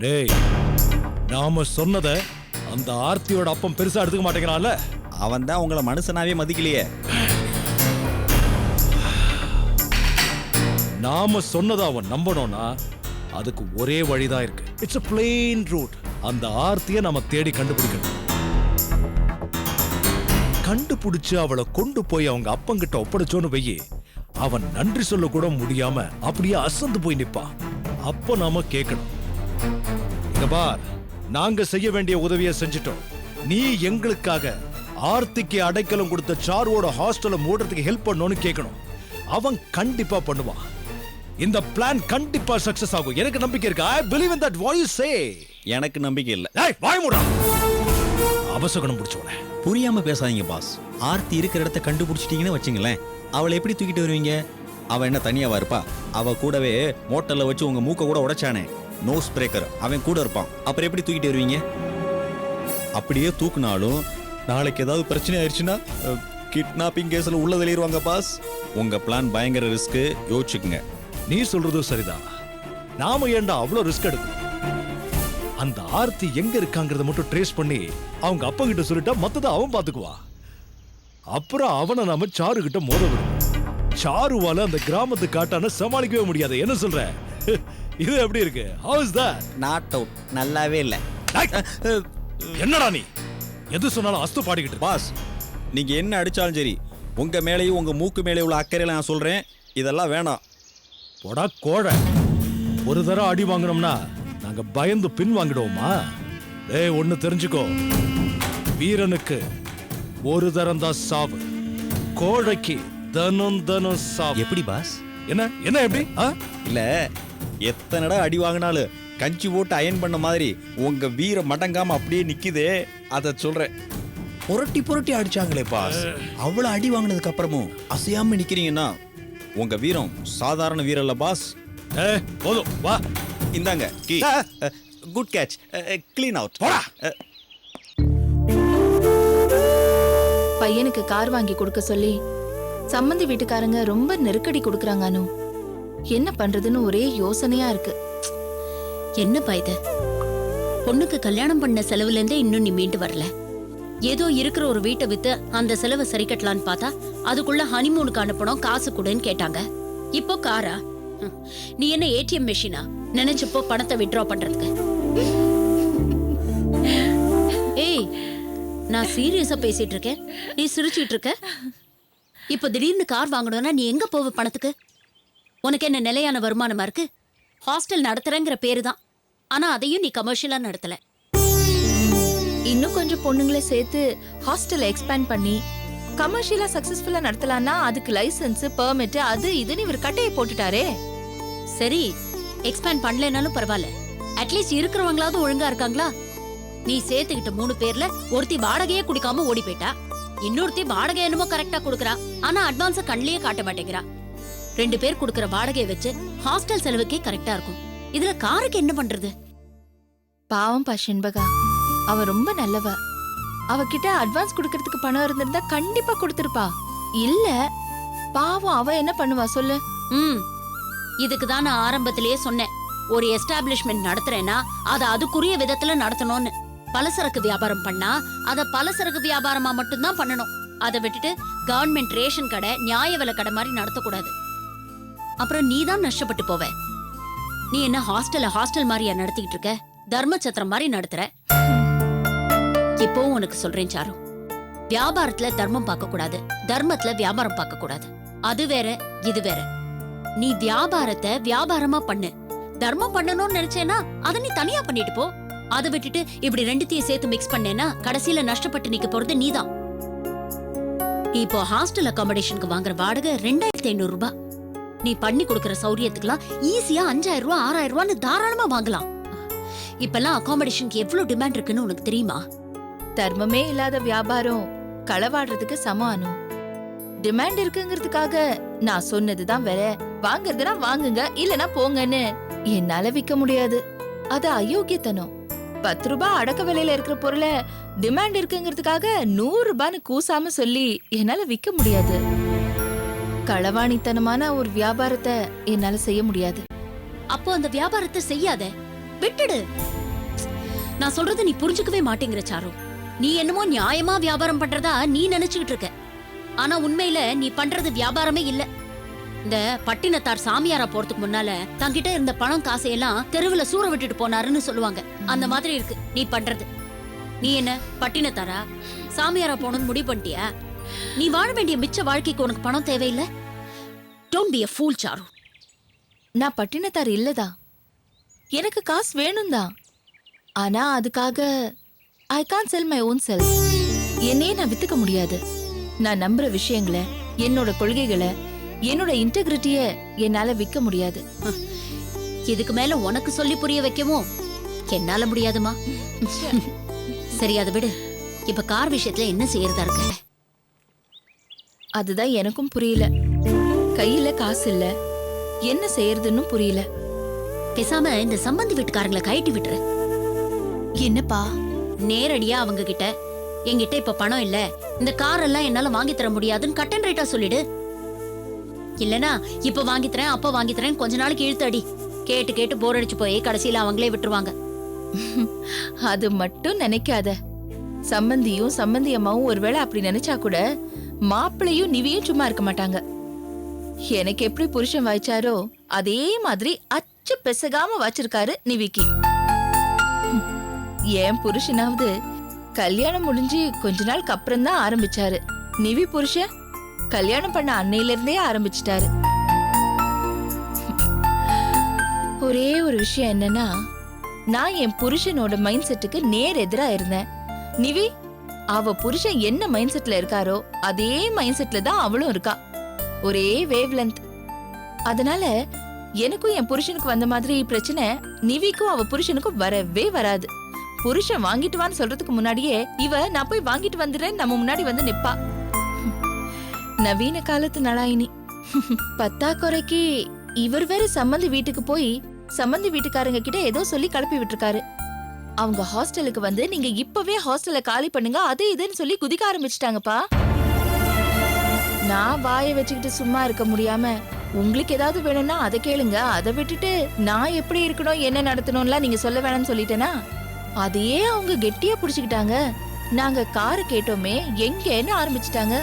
டேய், நாம சொன்னத அந்த ஆர்த்தியோட அப்பம் பெருசா எடுத்துக்க மாட்டேங்கிறான்ல. அவன் தான் உங்களை மனுஷனாவே மதிக்கலையே. நாம சொன்னத அவன் நம்பணும்னா அதுக்கு ஒரே வழிதான் இருக்கு. It's a plain route. அந்த ஆர்த்தியை நாம தேடி கண்டுபிடிக்கணும். கண்டுபிடிச்சு அவளை கொண்டு போய் அவங்க அப்பங்கிட்ட ஒப்படைச்சோன்னு வையே, அவன் நன்றி சொல்ல கூட முடியாம அப்படியே அசந்து போய் நிப்பான். அப்போ நாம கேட்கணும், இங்க பார், நாங்க செய்ய வேண்டிய உதவியை செஞ்சிட்டோம், நீ எங்களுக்காக ஆர்த்திக்கு அடைக்கலம் கொடுத்த சாருவோட ஹாஸ்டலை மூடுறதுக்கு ஹெல்ப் பண்ணணும்னு கேட்கணும். அவன் கண்டிப்பா பண்ணுவான். இந்த பிளான் கண்டிப்பா சக்சஸ் ஆகும். எனக்கு நம்பிக்கை இருக்கு. I believe in that. What you say? எனக்கு நம்பிக்கை இல்ல. ஏய், வாய் மூடா. அவசகுணம் பிடிச்சவனே. புரியாம பேசாதீங்க பாஸ். ஆர்த்தி இருக்கிற இடத்த கண்டுபிடிச்சிட்டீங்கன்னு வச்சுங்களேன், அவளை எப்படி தூக்கிட்டு வருவீங்க? அவ என்ன தனியாவா இருப்பா? அவ கூடவே மோட்டர்ல வச்சு உங்க மூக்க கூட உடைச்சானே நோஸ் பிரேக்கர், அவன் கூட இருப்பான். அப்புறம் எப்படி தூக்கிட்டு வருவீங்க? அப்படியே தூக்குனாலும் நாளைக்கு ஏதாவது பிரச்சனை ஆயிடுச்சுன்னா கிட்னாப்பிங் கேஸ்ல உள்ள வெளியிருவாங்க பாஸ். உங்க பிளான் பயங்கர ரிஸ்க், யோசிச்சுக்குங்க. நீ சொல்றதும் சரிதான். நாம ஏன்டா அவ்வளவு ரிஸ்க் எடுக்கணும்? அந்த ஆர்த்தி எங்க இருக்காங்கறத மட்டும் ட்ரேஸ் பண்ணி அவங்க அப்பா கிட்ட சொல்லிட்டா மத்தத அவன் பாத்துக்குவா. அப்புறம் அவனை நாம சாரு கிட்ட மோத விடுவோம். சாருவால அந்த கிராமத்து காட்டான சமாளிக்கவே முடியாது. என்ன சொல்ற? இது எப்படி இருக்கு? How is that? Not out. நல்லாவே இல்ல. என்னடா நீ எது சொன்னாலும் அஸ்து பாடிக்கிட்டு பாஸ், நீங்க என்ன அடிச்சாலும் சரி, உங்க மேலேயும் உங்க மூக்கு மேலே உள்ள அக்கறையில நான் சொல்றேன், இதெல்லாம் வேணாம். போடா கோழ. ஒரு தடவை அடி வாங்கணும்னா நாங்க பயந்து பின் வாங்கிடுவோமா? டேய், ஒண்ணு தெரிஞ்சுக்கோ, வீரனுக்கு ஒரு தரம் தான் சாவு, கோழைக்கு தனம் தனம் சாவு. எப்படி பாஸ்? என்ன என்ன எப்படி? இல்ல, எத்தனைடா அடி வாங்கினாலும் கஞ்சி போட்டு அயன் பண்ண மாதிரி உங்க வீர மடங்காம அப்படியே நிக்குதே, அத சொல்றேன். புரட்டி புரட்டி அடிச்சாங்களே பாஸ், அவ்வளவு அடி வாங்கினதுக்கு அப்புறமும் அசையாம நிக்கிறீங்கன்னா உங்க வீரம் சாதாரண வீரல்ல பாஸ். போதும், வா. இந்தாங்க key. Good catch. Clean out. போடா. பையனுக்கு கார் வாங்கி கொடுக்க சொல்லி சம்மந்தி வீட்டுக்காரங்க ரொம்ப நெருக்கடி கொடுக்கறாங்க. அனு, என்ன பண்றதுன்னு ஒரே யோசனையா இருக்கு. என்னப்பா இது? பொண்ணுக்கு கல்யாணம் பண்ண செலவுல இருந்தே இன்னும் நீ மீண்டு வரல. ஏதோ இருக்கிற ஒரு வீட்டை வித்து அந்த செலவை சரி கட்டலான்னு பார்த்தா அதுக்குள்ள ஹனிமூனுக்கு அனுப்பணும், காசு கொடுன்னு கேட்டாங்க. இப்போ காரா? நீ என்ன ஏடிஎம் மெஷினா? நினைச்சப்போ பணத்தை வித்ட்ரா பண்றதுக்கு? ஏய், நான் சீரியஸா பேசிட்டு இருக்கேன், நீ சிரிச்சிட்டு இருக்க. இப்போ திடீர்னு கார் வாங்கணும்னா நீ எங்க போவ பணத்துக்கு? உனக்கு என்ன நிலையான வருமானமா இருக்கு? ஹாஸ்டல் நடத்துறேங்கிற பேரு தான், ஆனா அதையும் நீ கமர்ஷியலா நடத்தல. இன்னும் கொஞ்சம் பொண்ணுங்களை சேர்த்து ஹாஸ்டலை எக்ஸ்பேண்ட் பண்ணி கமர்ஷியலா சக்சஸ்ஃபுல்லா நடத்தலாம்னா அதுக்கு லைசன்ஸ், பெர்மிட், அது இதுன்னு இவர் கட்டையை போட்டுட்டாரே. சரி, எக்ஸ்பேண்ட் பண்ணலனாலும் பரவாயில்ல, அட்லீஸ்ட் இருக்கிறவங்களாவது ஒழுங்கா இருக்காங்களா? நீ சேர்த்துக்கிட்ட 3 பேர்ல ஒருத்தி வாடகையே குடிக்காம ஓடி போயிட்டா, இன்னொருத்தி வாடகை என்னமோ கரெக்டா குடுக்கறா, ஆனா அட்வான்ஸ கண்ணிலேயே காட்ட மாட்டேங்கிறா. 2 பேர் குடுக்கற வாடகையை வச்சு ஹாஸ்டல் செலவுக்கே கரெக்டா இருக்கும். இதுல காருக்கு என்ன பண்றது? பாவம் பா செண்பகா, அவ ரொம்ப நல்லவ. அவகிட்ட அட்வான்ஸ் குடுக்கறதுக்கு பணம் இருந்திருந்தா கண்டிப்பா கொடுத்திருப்பா. இல்ல, பாவம் அவ என்ன பண்ணுவா சொல்லு? இதுக்கு தான் நான் ஆரம்பத்திலேயே சொன்னேன், ஒரு எஸ்டாப்லிஷ்மெண்ட் நடத்துறேன்னா அதை அதுக்குரிய விதத்துல நடத்தணும்னு. பலசரக்கு வியாபாரம் பண்ணா அதை பலசரக்கு வியாபாரமா மட்டும்தான் பண்ணணும். அதை விட்டுட்டு கவர்மெண்ட் ரேஷன் கடை, நியாய விலை கடை மாதிரி நடத்தக்கூடாது. அப்புறம் நீ தான் நஷ்டப்பட்டு போவ. நீ என்ன ஹாஸ்டல் மாதிரியா நடத்திக்கிட்டு இருக்க? தர்ம சத்திரம் மாதிரி நடத்துற. இப்போவும் உனக்கு சொல்றேன் சாரு, வியாபாரத்துல தர்மம் பார்க்க கூடாது, தர்மத்துல வியாபாரம் பார்க்க கூடாது. அது வேற, இது வேற. நீ வியாபாரத்தை வியாபாரமா பண்ணு. தர்மம் பண்ணணும்னு நினைச்சேன்னா அதை நீ தனியா பண்ணிட்டு போ. அதை விட்டுட்டு இப்படி ரெண்டுத்தையும் சேர்த்து மிக்ஸ் பண்ணேன்னா கடைசியில நஷ்டப்பட்டு நிக்க போறது நீதான். இப்போ ஹாஸ்டல் அகாமடேஷனுக்கு வாங்குற வாடகை 2500 ரூபாய். நீ பண்ணி கொடுக்கற சௌரியத்துக்குலாம் ஈஸியா 5000 ரூபாய் 6000 ரூபான்னு தாராளமா வாங்கலாம். இப்பெல்லாம் அகாமடேஷனுக்கு எவ்வளவு டிமாண்ட் இருக்குன்னு உனக்கு தெரியுமா? தர்மமே இல்லாத வியாபாரம் களவாடுறதுக்கு சமம். அனு, டிமாண்ட் இருக்குங்கிறதுக்காக நான் சொன்னதுதான் வேற, வாங்குறதுனா வாங்குங்க, இல்லனா போங்கன்னு என்னால விற்க முடியாது. அது அயோக்கியத்தனம். 10 ரூபாய் அடக்க விலையில இருக்கிற பொருளை டிமாண்ட் இருக்குங்கிறதுக்காக 100 ரூபான்னு கூசாம சொல்லி என்னால விற்க முடியாது. களவாணித்தனமான ஒரு வியாபாரத்தை என்னால செய்ய முடியாது. அப்போ அந்த வியாபாரத்தை செய்யாத, விட்டுடு. நான் சொல்றது நீ புரிஞ்சுக்கவே மாட்டேங்கிற சாரு. நீ என்னமோ நியாயமா வியாபாரம் பண்றதா நீ நினைச்சுக்கிட்டு இருக்க. ஆனா உண்மையில நீ பண்றது வியாபாரமே இல்ல. இந்த பட்டினத்தார் சாமியாரா போறதுக்கு முன்னால தங்கிட்ட இருந்த பணம் காசையெல்லாம் தெருவுல சூற விட்டுட்டு போனாருன்னு சொல்லுவாங்க. அந்த மாதிரி இருக்கு நீ பண்றது. நீ என்ன பட்டினத்தாரா சாமியாரா போகணும்னு முடிவு பண்ணிட்டியா? நீ வாழ வேண்டிய மிச்ச வாழ்க்கைக்கு உனக்கு பணம் தேவையில்லை. Don't be a fool sir. நான் பட்டினத்தார் இல்லதா, எனக்கு காசு வேணும் தான். ஆனா அதுக்காக I can't sell my own self. என்னையே நான் வித்துக்க முடியாது. நான் நம்புற விஷயங்களை, என்னோட கொள்கைகளை, என்னோட இன்டெகிரிட்டிய என்னால விற்க முடியாது. இதுக்கு மேல உனக்கு சொல்லி புரிய வைக்கவும் என்னால முடியாதுமா. சரி அதை விடு. இப்ப கார் விஷயத்துல என்ன செய்யறதா இருக்க? அதுதான் எனக்கும் புரியல. கையில காசு இல்ல, என்ன செய்யறதுன்னு புரியல. பேசாம இந்த சம்பந்தி வீட்டுக்காரங்களை கழட்டி விட்டுரு. என்னப்பா? நேரடியா அவங்க கிட்ட என்கிட்ட இப்ப பணம் இல்ல, இந்த கார் எல்லாம் என்னால வாங்கி தர முடியாதுன்னு கட் அண்ட் ரைட்டா சொல்லிடு. இல்லனா இப்ப வாங்கி தரேன் அப்ப வாங்கி தரேன் கொஞ்ச நாளைக்கு இழுத்தடி. கேட்டு கேட்டு போர் அடிச்சு போய் கடைசியில அவங்களே விட்டுருவாங்க. அது மட்டும் நினைக்காத. சம்பந்தியும் சம்பந்தி அம்மாவும் ஒருவேளை அப்படி நினைச்சா கூட மாப்பிள்ளையும் நிவியும் சும்மா இருக்க மாட்டாங்க. எனக்கு எப்படி புருஷன் வாய்ச்சாரோ அதே மாதிரி அச்சு பெசகாம வச்சிருக்காரு நிவிக்கு. என் புருஷனாவது கல்யாணம் முடிஞ்சு கொஞ்ச நாளுக்கு அப்புறம் தான் ஆரம்பிச்சாரு. நிவி புருஷன் கல்யாணம் பண்ண அன்னையில இருந்தே ஆரம்பிச்சிட்டாரு. ஒரே ஒரு விஷயம் என்னன்னா, நான் என் புருஷனோட மைண்ட் செட்டுக்கு நேர் எதிரா இருந்தேன். நிவி அவ புருஷன் என்ன மைண்ட் செட்ல இருக்காரோ அதே மைண்ட் செட்ல தான் அவளும் இருக்கா. ஒரே வேவ் லென்த். அதனால எனக்கும் என் புருஷனுக்கு வந்த மாதிரி பிரச்சனை நிவிக்கும் அவ புருஷனுக்கும் வரவே வராது. புருஷன் வாங்கிட்டு வான்னு சொல்றதுக்கு முன்னாடியே இவ நான் போய் வாங்கிட்டு வந்துடுறேன் நம்ம முன்னாடி வந்து நிப்பா. நவீன காலத்து நலாயினி. பத்தாக்குறைக்கு இவர் வேற சம்பந்தி வீட்டுக்கு போய் சம்பந்தி வீட்டுக்காரங்க கிட்ட ஏதோ சொல்லி கிளப்பி விட்டுருக்காரு. அவங்க ஹாஸ்டலுக்கு வந்து நீங்க இப்பவே ஹாஸ்டலை காலி பண்ணுங்க அது இதுன்னு சொல்லி குதிக்க ஆரம்பிச்சிட்டாங்கப்பா. நான் வாயை வச்சுக்கிட்டு சும்மா இருக்க முடியாம உங்களுக்கு ஏதாவது வேணும்னா அதை கேளுங்க, அதை விட்டுட்டு நான் எப்படி இருக்கணும் என்ன நடத்தணும்லாம் நீங்க சொல்ல வேணாம்னு சொல்லிட்டேனா அதையே அவங்க கெட்டியா புடிச்சுக்கிட்டாங்க. நாங்க காரை கேட்டோமே எங்கன்னு ஆரம்பிச்சிட்டாங்க.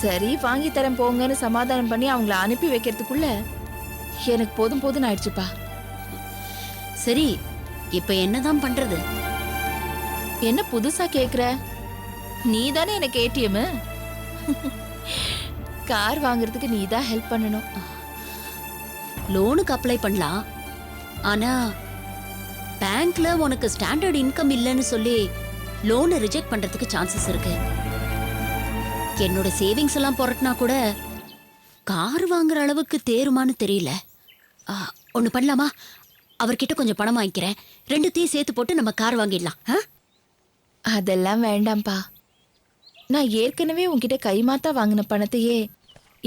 சரி வாங்கி தரேன் போங்கன்னு சமாதானம் பண்ணி அவங்கள அனுப்பி வைக்கிறதுக்குள்ள எனக்கு போதும் போதும் ஆயிடுச்சுப்பா. சரி இப்ப என்னதான் பண்றது? என்ன புதுசா கேக்குற? நீ தானே எனக்கு ஏடிஎம். கார் வாங்குறதுக்கு நீ தான் ஹெல்ப் பண்ணணும். லோனுக்கு அப்ளை பண்ணலாம். ஆனா பேங்க்ல உனக்கு ஸ்டாண்டர்ட் இன்கம் இல்லைன்னு சொல்லி லோனை ரிஜெக்ட் பண்றதுக்கு சான்சஸ் இருக்கு. என்னோட சேவிங்ஸ் எல்லாம் புரட்டினா கூட கார் வாங்குற அளவுக்கு தேருமான்னு தெரியல. ஒண்ணு பண்ணலாமா? அவர்கிட்ட கொஞ்சம் பணம் வாங்கிக்கிறேன், ரெண்டுத்தையும் சேர்த்து போட்டு நம்ம கார் வாங்கிடலாம். அதெல்லாம் வேண்டாம்ப்பா. நான் ஏற்கனவே உன்கிட்ட கைமாத்தா வாங்கின பணத்தையே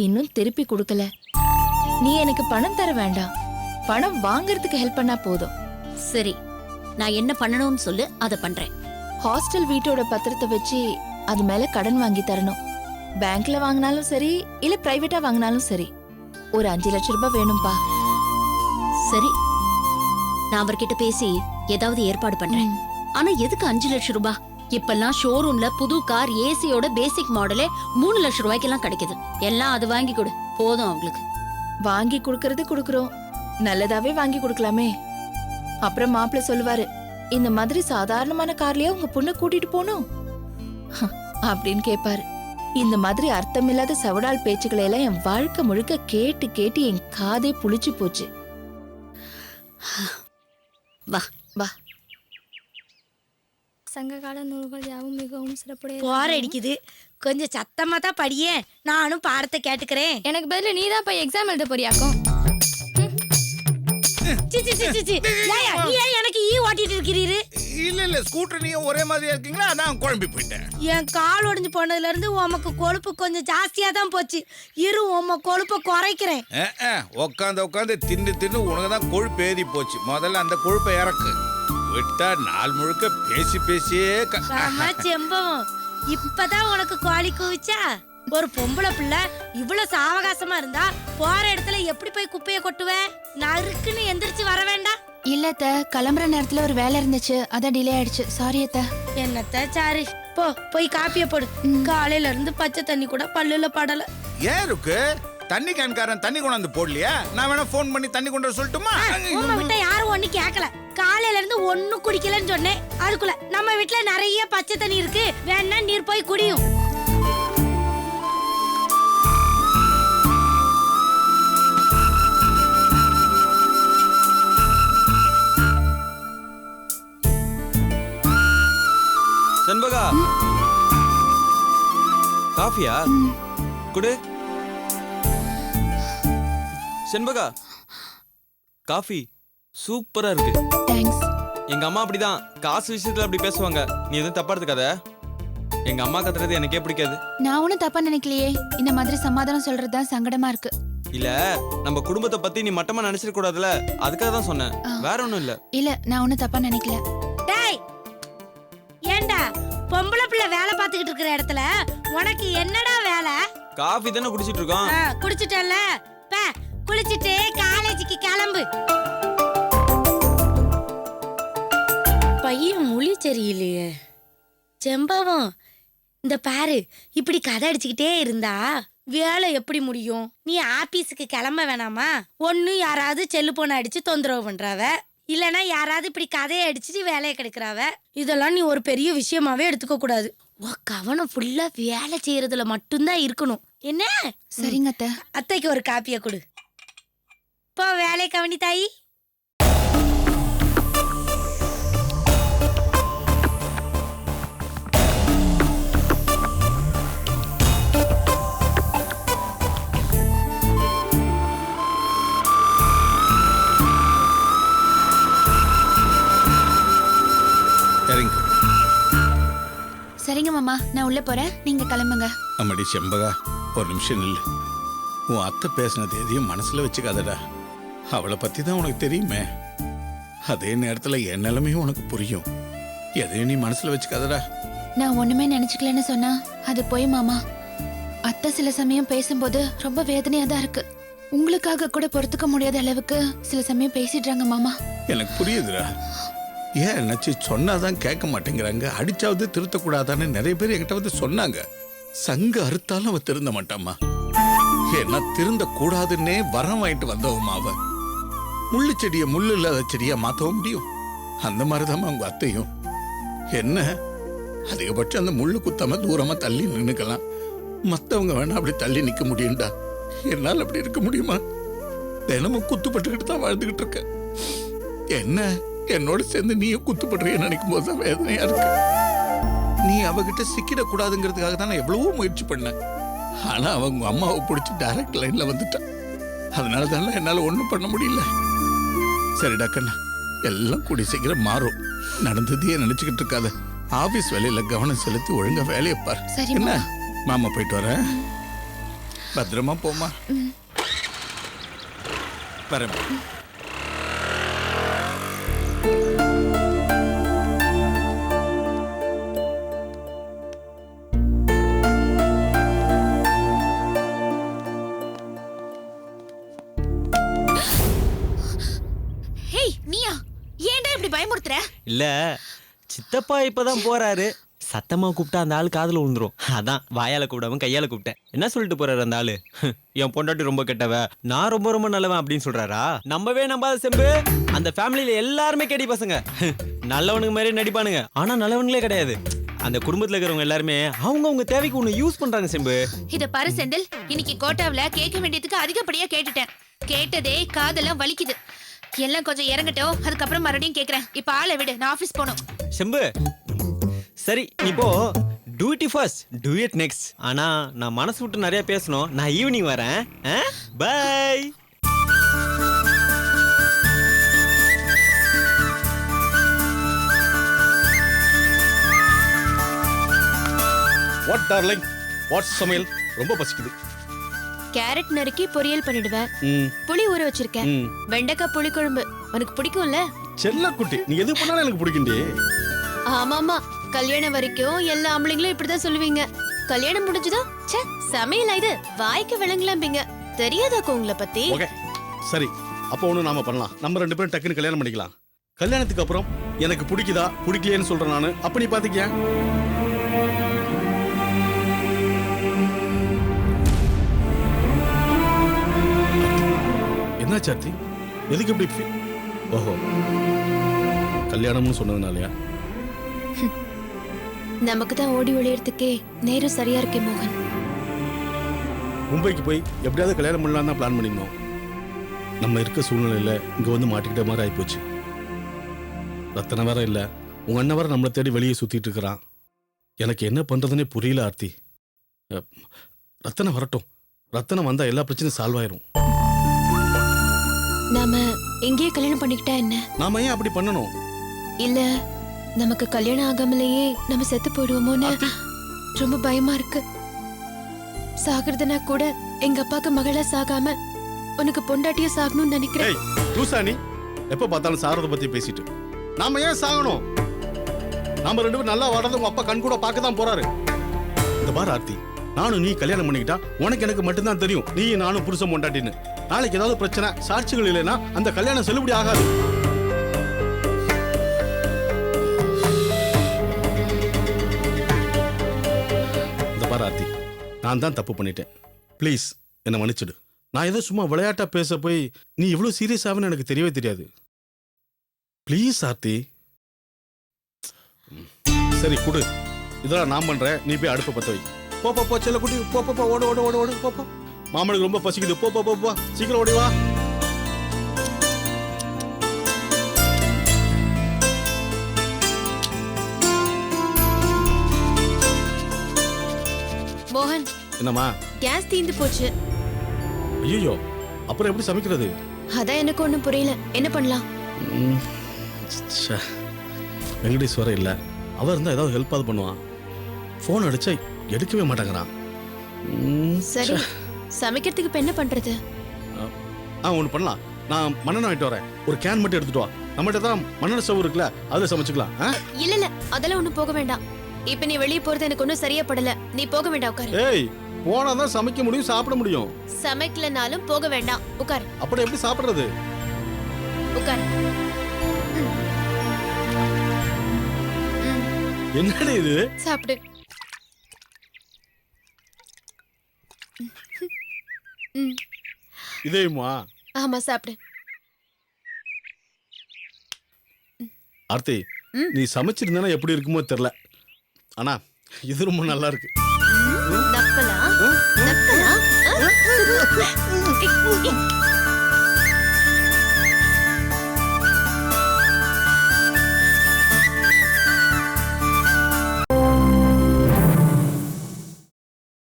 இன்னும் திருப்பி கொடுக்கல. நீ எனக்கு பணம் தர வேண்டாம், பணம் வாங்குறதுக்கு ஹெல்ப் பண்ணா போதும். சரி நான் என்ன பண்ணணும்னு சொல்லு, அதை பண்றேன். ஹாஸ்டல் வீட்டோட பத்திரத்தை வச்சு அது மேல கடன் வாங்கி தரணும். பேங்க்ல வாங்கினாலும் சரி இல்ல பிரைவேட்டா வாங்கினாலும் சரி ஒரு 5 லட்சம் ரூபாய் வேணும்பா. சரி நான் அவர்கிட்ட பேசி ஏதாவது ஏற்பாடு பண்றேன். ஆனா எதுக்கு 5 லட்சம் ரூபாய்? இப்பெல்லாம் ஷோரூம்ல புது கார் ஏசியோட பேசிக் மாடலே 3 லட்சம் ரூபாய்க்கெல்லாம் கிடைக்குது. எல்லாம் அது வாங்கி கொடு போதும் அவங்களுக்கு. வாங்கி கொடுக்கறது கொடுக்கறோம், நல்லதாவே வாங்கி கொடுக்கலாமே. அப்புறம் மாப்பிள்ள சொல்லுவாரு, இந்த மாதிரி சாதாரணமான கார்லயே உங்க பொண்ணை கூட்டிட்டு போகணும் அப்படின்னு கேட்பாரு. இந்த மாதிரி அர்த்தமில்லாத சவடால் பேச்சுக்களை எல்லாம் என் வாழ்க்கை முழுக்க கேட்டு கேட்டு என் காதே புளிச்சு போச்சு. வா வா. சங்ககால நூல்கள் யாவும் மிகவும் சிறப்புடைய. போர் அடிக்குது, கொஞ்சம் சத்தமா தான் படியே, நானும் பாடத்தை கேட்டுக்கிறேன். எனக்கு பதிலா நீ தான் போய் எக்ஸாம் எழுத போறியாக்கும். எனக்கு ஈ ஓட்டிட்டு இருக்கிறீரு? இல்ல ஸ்கூட்டர் நீயும் ஒரே மாதிரியா இருக்கீங்களா, அதான் குழம்பி போயிட்டேன். என் கால் ஒடிஞ்சு போனதுல இருந்து உமக்கு கொழுப்பு கொஞ்சம் ஜாஸ்தியா தான் போச்சு. இரு உம கொழுப்பை குறைக்கிறேன். உட்காந்து தின்னு உனக்கு தான் கொழுப்பு ஏறி போச்சு. முதல்ல அந்த கொழுப்பை இறக்கு, விட்டா நாள் முழுக்க பேசியே செம்பம். இப்பதான் உனக்கு கோழி கூவிச்சா? ஒரு பொம்பளை பிள்ளை இவ்வளவு சாவகாசமா இருந்தா போற இடத்துல எப்படி போய் குப்பைய கொட்டுவ? நறுக்குன்னு எந்திரிச்சு வர வேண்டாம். இல்ல அத்தை, கிளம்புற நேரத்துல ஒரு வேலை இருந்துச்சு, அதான் டிலே ஆயிடுச்சு. சாரி அத்தை. என்னத்த சாரி, போய் காப்பிய போடு. காலையில இருந்து பச்சை தண்ணி கூட பல்லுல படல. ஏன் இருக்கு தண்ணி கேன்காரன் தண்ணி கொண்டாந்து போடலையா? நான் வேணா ஃபோன் பண்ணி தண்ணி கொண்டு வர சொல்லட்டுமா? உங்க வீட்டுல யாரும் ஒண்ணு கேட்கல. காலையில இருந்து ஒண்ணும் குடிக்கலன்னு சொன்னேன். அதுக்குள்ள நம்ம வீட்டுல நிறைய பச்சை தண்ணி இருக்கு, வேணா நீர் போய் குடியும். செண்பகா, காஃபியா குடு. செண்பகா, காஃபி சூப்பரா இருக்கு. தேங்க்ஸ். எங்க அம்மா அப்படிதான் காசு விஷயத்துல அப்படி பேசுவாங்க. நீ எதுவும் தப்பா எடுத்துக்காத. எங்க அம்மா கத்துறது எனக்கே பிடிக்காது. நான் ஒன்னும் தப்பா நினைக்கலையே. இந்த மாதிரி சமாதானம் சொல்றதுதான் சங்கடமா இருக்கு. இல்ல, நம்ம குடும்பத்தை பத்தி நீ மட்டமா நினைச்சிட கூடாதுல, அதுக்காக தான் சொன்னேன். வேற ஒண்ணும் இல்ல. இல்ல, நான் ஒன்னும் தப்பா நினைக்கல. டேய், ஏண்டா பொம்பளை பிள்ளை வேலை பார்த்துக்கிட்டு இருக்கிற இடத்துல உனக்கு என்னடா வேலை? காஃபி தானே குடிச்சிட்டு இருக்கோம். குடிச்சிட்டல, குளிச்சிட்டு காலேஜுக்கு கிளம்பு. பையன் மொழி சரியில்லையே. செம்பவம், இந்த பாரு, இப்படி கதை அடிச்சுக்கிட்டே இருந்தா வேலை எப்படி முடியும்? நீ ஆபீஸுக்கு கிளம்ப வேணாமா? ஒண்ணு யாராவது செல்லு போன அடிச்சு தொந்தரவு பண்றாவ, இல்லனா யாராவது இப்படி கதையை அடிச்சுட்டு வேலையை கிடைக்கிறாவ. இதெல்லாம் நீ ஒரு பெரிய விஷயமாவே எடுத்துக்க கூடாது. கவனம் ஃபுல்லா வேலை செய்யறதுல மட்டும்தான் இருக்கணும். என்ன? சரிங்க அத்தை. அத்தைக்கு ஒரு காப்பியை கொடு. போ வேலை கவனி தாயி. சரிங்க மாமா, நான் உள்ள போறேன், நீங்க கிளம்புங்க. அம்மாடி செம்பகா, ஒரு நிமிஷம் இல்லை. உன் அத்தை பேசினது எதையும் மனசுல வச்சுக்காதடா. அவளை பத்தி தான் உனக்கு தெரியுமே. அதே நேரத்துல என் நிலைமையும் உனக்கு புரியும். எதையும் நீ மனசுல வச்சுக்காதடா. நான் ஒண்ணுமே நினைச்சுக்கலன்னு சொன்னா அது போய் மாமா. அத்தை சில சமயம் பேசும்போது ரொம்ப வேதனையா தான் இருக்கு. உங்களுக்காக கூட பொறுத்துக்க முடியாத அளவுக்கு சில சமயம் பேசிடுறாங்க மாமா. எனக்கு புரியுதுடா. ஏன் என்னாச்சு, சொன்னாதான் கேட்க மாட்டேங்கிறாங்க. அடிச்சாவது திருத்தக்கூடாதான்னு நிறைய பேர் என்கிட்ட வந்து சொன்னாங்க. சங்க அறுத்தாலும் அவ திருந்த மாட்டாமா. ஏன்னா திருந்த கூடாதுன்னே வரம் வாங்கிட்டு வந்தவமா அவ. முள்ளு செடியை முள்ளு இல்லாத செடியா மாத்தவும் முடியும். அந்த மாதிரிதான் அவங்க அத்தையும். என்ன, அதிகபட்சம் அந்த முள்ளு குத்தாம தூரமா தள்ளி நின்னுக்கலாம். மத்தவங்க வேணா அப்படி தள்ளி நிக்க முடியும்டா. என்னால் அப்படி இருக்க முடியுமா? தினமும் குத்துப்பட்டுக்கிட்டு தான் வாழ்ந்துகிட்டு இருக்க. என்ன, என்னோட சேர்ந்து நீயும் குத்துப்படுறிய நினைக்கும் போதுதான் வேதனையா இருக்கு. நீ அவகிட்ட சிக்கிடக்கூடாதுங்கிறதுக்காக தான் நான் எவ்வளவோ முயற்சி பண்ணேன். ஆனா அவங்க அம்மாவை பிடிச்சி டைரக்ட் லைன்ல வந்துட்டான். அதனால தானே என்னால ஒண்ணும் பண்ண முடியல. சரிடா கண்ணா, எல்லாம் கூடி சீக்கிரம் மாறும். நடந்ததையே நினைச்சுக்கிட்டு இருக்காத. ஆபீஸ் வேலையில கவனம் செலுத்தி ஒழுங்கா வேலையை பார். என்ன, மாமா போயிட்டு வரேன். பத்திரமா போமா. வரேன். இல்ல, சித்தப்பா இப்பதான் போறாரு. சத்தமா கூப்பிட்டா அந்த ஆளு காதுல விழுந்துரும். அதான் வாயால கூப்பிடாம கையால கூப்பிட்டேன். என்ன சொல்லிட்டு போறாரு அந்த ஆளு? என் பொண்டாட்டி ரொம்ப கெட்டவ, நான் ரொம்ப ரொம்ப நல்லவன் அப்படின்னு சொல்றாரா? நம்பவே நம்பாத செம்பு. அந்த ஃபேமிலியில எல்லாருமே கெடி பசங்க. நல்லவனுக்கு மாதிரி நடிப்பானுங்க, ஆனா நல்லவனுங்களே கிடையாது. அந்த குடும்பத்துல இருக்கிறவங்க எல்லாருமே அவங்க தேவைக்கு ஒண்ணு யூஸ் பண்றாங்க செம்பு. இத பாரு செந்தில், இன்னைக்கு கோட்டாவுல கேட்க வேண்டியதுக்கு அதிகப்படியா கேட்டுட்டேன். கேட்டதே காதெல்லாம் வலிக்குது. எல்லாம் கொஞ்சம் இறங்கட்டும், அதுக்கப்புறம் மறுபடியும் கேக்குறேன். இப்ப ஆளை விடு, நான் ஆபீஸ் போகணும். செம்பு, சரி நீ போ. Do it first, do it next. ஆனா நான் மனசு விட்டு நிறைய பேசணும். நான் ஈவினிங் வரேன். பை. வாட் டார்லிங், வாட்ஸ் சமையல்? ரொம்ப பசிக்குது. கேரட் நறுக்கி பொரியல் பண்ணிடுவேன். புளி ஊற வச்சிருக்கேன். வெண்டைக்காய் புளி குழம்பு உனக்கு பிடிக்கும்ல? செல்லக்குட்டி, நீ எது பண்ணாலும் எனக்கு பிடிக்கும்டி. ஆமாமா, கல்யாணம் வரைக்கும் எல்லா ஆம்பளைங்களும் இப்படிதான் சொல்லுவீங்க. கல்யாணம் முடிஞ்சதும் சமையல் இது வாய்க்கு விளங்கலாம்பீங்க. தெரியாதாக்கும் உங்களை பத்தி? ஓகே சரி, அப்போ ஒன்று நாம பண்ணலாம். நம்ம 2 பேரும் டக்குன்னு கல்யாணம் பண்ணிக்கலாம். கல்யாணத்துக்கு அப்புறம் எனக்கு பிடிக்குதா பிடிக்கலையேன்னு சொல்றேன் நானு. அப்ப நீ பாத்துக்கியா? என்ன சார்த்தி, எதுக்கு இப்படி ஓஹோ, கல்யாணம்னு சொன்னதுனாலயா? நமக்கு தான் ஓடி ஒளியறதுக்கே நேரம் சரியா இருக்கே மோகன். மும்பைக்கு போய் எப்படியாவது கல்யாணம் பண்ணலாம் தான் பிளான் பண்ணியிருந்தோம். நம்ம இருக்க சூழ்நிலையில இங்க வந்து மாட்டிக்கிட்ட மாதிரி ஆயிப்போச்சு. ரத்தனை வேற இல்ல, உங்க அண்ணன் வேற நம்மளை தேடி வெளியே சுத்திட்டு இருக்கிறான். எனக்கு என்ன பண்றதுன்னே புரியல ஆர்த்தி. ரத்தனை வரட்டும், ரத்தனை வந்தா எல்லா பிரச்சனையும் சால்வ் ஆயிரும். நாம எங்கேயே கல்யாணம் பண்ணிக்கிட்டா என்ன? நாம ஏன் அப்படி பண்ணணும்? இல்ல நமக்கு கல்யாணம் ஆகாமலேயே நம்ம செத்து போயிடுவோமோன்னு ரொம்ப பயமா இருக்கு. சாகிறதுனா கூட எங்க அப்பாக்கு மகளா சாகாம உனக்கு பொண்டாட்டிய சாகணும்னு நினைக்கிறேன். ஏய் லூசா நீ, எப்ப பார்த்தாலும் சாரத பத்தி பேசிட்டு. நாம ஏன் சாகணும்? நாம 2 பேரும் நல்லா வாழறது உங்க அப்பா கண் கூட பார்க்க தான் போறாரு. இந்த பாரு ஆர்த்தி, நானும் நீ கல்யாணம் பண்ணிக்கிட்டா உனக்கு எனக்கு மட்டும்தான் தெரியும் நீ நானும் புருஷன் பொண்டாட்டின்னு. நாளைக்கு ஏதாவது பிரச்சனை, சாட்சிகள் இல்லைன்னா அந்த கல்யாணம் செல்லுபடி ஆகாது. இந்த பாரு ஆர்த்தி, நான் தான் தப்பு பண்ணிட்டேன். ப்ளீஸ் என்னை மன்னிச்சிடு. நான் ஏதோ சும்மா விளையாட்டா பேச போய் நீ இவ்வளவு சீரியஸ் ஆகுன்னு எனக்கு தெரியவே தெரியாது. ப்ளீஸ் ஆர்த்தி. சரி குடு, இதெல்லாம் நான் பண்றேன், நீ போய் அடுப்பை பத்த வை. போ செல்ல குட்டி, போ ஓடு ஓடு ஓடு ஓடு போ. மாமனுக்கு ரொம்ப பசிக்குது, போ சீக்கிரம் ஓடி வா. மோகன், என்னம்மா? கேஸ் தீந்து போச்சு. ஐயோ, அப்புறம் எப்படி சமைக்கிறது? அதான் எனக்கு ஒண்ணும் புரியல. என்ன பண்ணலாம்? வெங்கடேஷ் வர இல்ல, அவர் இருந்தா ஏதாவது ஹெல்ப் ஆகுது பண்ணுவான். போன் அடிச்சா எடுக்கவே மாட்டேங்கிறான். சரி, சமைக்கிறதுக்கு இப்ப என்ன பண்றது? ஒண்ணு பண்ணலாம், நான் மண்ணெண்ணெய் வாங்கிட்டு வரேன். ஒரு கேன் மட்டும் எடுத்துட்டு வா. நம்மகிட்ட தான் மண்ணெண்ணெய் ஸ்டவ் இருக்குல்ல, அதுல சமைச்சுக்கலாம். இல்ல அதெல்லாம் ஒண்ணும் போக வேண்டாம். இப்ப நீ வெளியே போறது எனக்கு ஒன்னும் சரியா படல. நீ போக வேண்டாம், உட்காரு. ஏய், போனாதான் சமைக்க முடியும், சாப்பிட முடியும். சமைக்கலனாலும் போக வேண்டாம், உட்காரு. அப்படி எப்படி சாப்பிடுறது? உட்காரு. என்னடி இது? சாப்பிடு. இதேமா? ஆமா, சாப்பிடு. ஆர்த்தி, நீ சமைச்சிருந்தா எப்படி இருக்குமோ தெரியல, ஆனா இது ரொம்ப நல்லா இருக்கு. நக்கலா? நக்கலா?